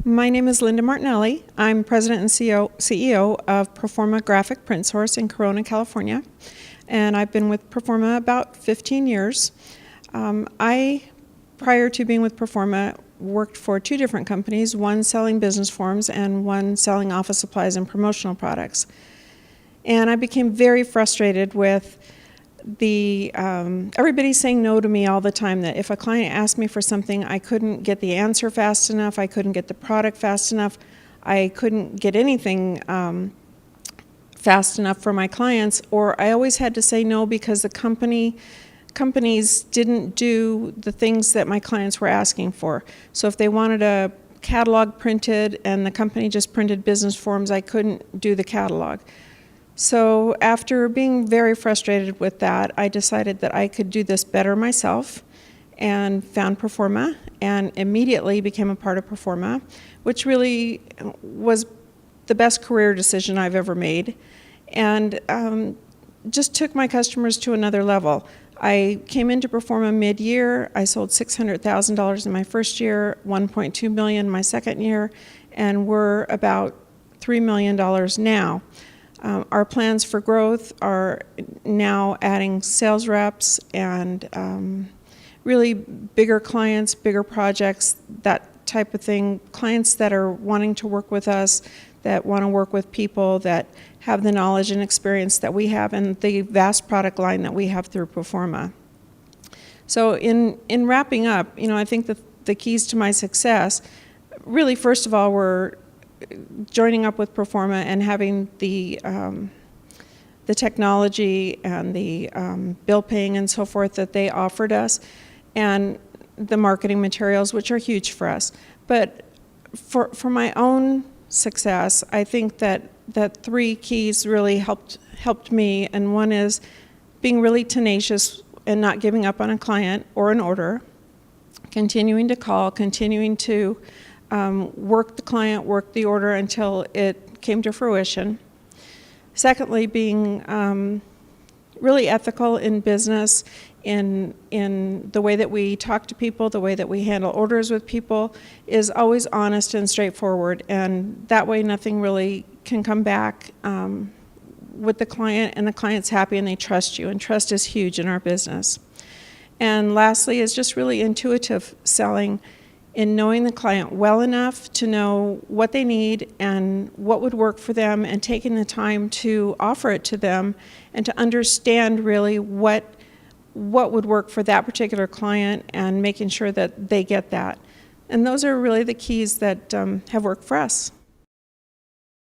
My name is Linda Martinelli. I'm President and CEO of Performa Graphic Print Source in Corona, California, and I've been with Performa about 15 years. Prior to being with Performa, worked for two different companies, one selling business forms and one selling office supplies and promotional products. And I became very frustrated with everybody saying no to me all the time, that if a client asked me for something, I couldn't get the answer fast enough, I couldn't get the product fast enough, I couldn't get anything fast enough for my clients, or I always had to say no because the companies didn't do the things that my clients were asking for. So if they wanted a catalog printed and the company just printed business forms, I couldn't do the catalog. So after being very frustrated with that, I decided that I could do this better myself and found Performa and immediately became a part of Performa, which really was the best career decision I've ever made, and just took my customers to another level. I came into Performa mid-year. I sold $600,000 in my first year, $1.2 million my second year, and we're about $3 million now. Our plans for growth are now adding sales reps and really bigger clients, bigger projects, that type of thing. Clients that are wanting to work with us, that want to work with people that have the knowledge and experience that we have and the vast product line that we have through Performa. So in wrapping up, I think that the keys to my success, really, first of all, were joining up with Performa and having the technology and the bill paying and so forth that they offered us, and the marketing materials, which are huge for us. But for my own success, I think that three keys really helped me, and one is being really tenacious and not giving up on a client or an order, continuing to call, continuing to work the client, work the order until it came to fruition. Secondly, being really ethical in business, in the way that we talk to people, the way that we handle orders with people, is always honest and straightforward, and that way nothing really can come back with the client, and the client's happy and they trust you, and trust is huge in our business. And lastly is just really intuitive selling, in knowing the client well enough to know what they need and what would work for them, and taking the time to offer it to them and to understand really what would work for that particular client, and making sure that they get that. And those are really the keys that have worked for us.